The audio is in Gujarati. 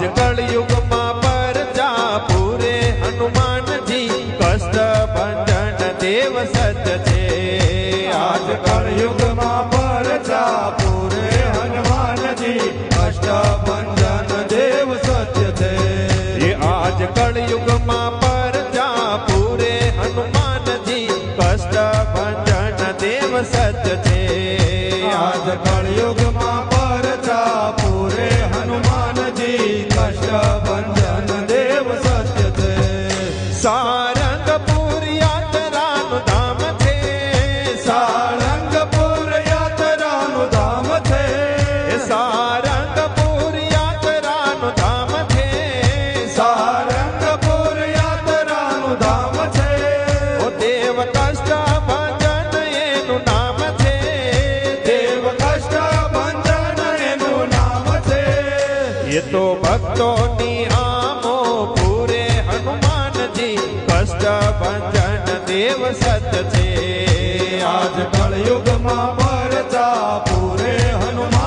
આજ કળયુગમાં પરજા પૂરે હનુમાનજી કષ્ટ ભંજન દેવ સત્ય છે આજ કળયુગમાં પરજા પૂરે હનુમાનજી અષ્ટભંજન દેવ સત્ય છે એ આજ કળયુગમાં પરજા પૂરે હનુમાનજી કષ્ટ ભંજન દેવ સત્ય છે આજ કળયુગમાં પરજા પૂરે હનુમાનજી કષ્ટભંજન દેવ સત્ય છે સારંગપુર યાત્રાનું ધામ છે સાળંગપુર યાત્રાનું ધામ છે સારંગપુર યાત્રાનું ધામ છે સારંગપુર યાત્રાનું ધામ છે ઓ દેવ કષ્ટ ભંજન એનું નામ છે દેવ કષ્ટભંજન એનું નામ છે એ તો ભક્તોની આમો પૂરે હનુમાનજી કષ્ટ ભંજન દેવ સત્ય છે આજ કળયુગમાં પરજા પૂરે હનુમાન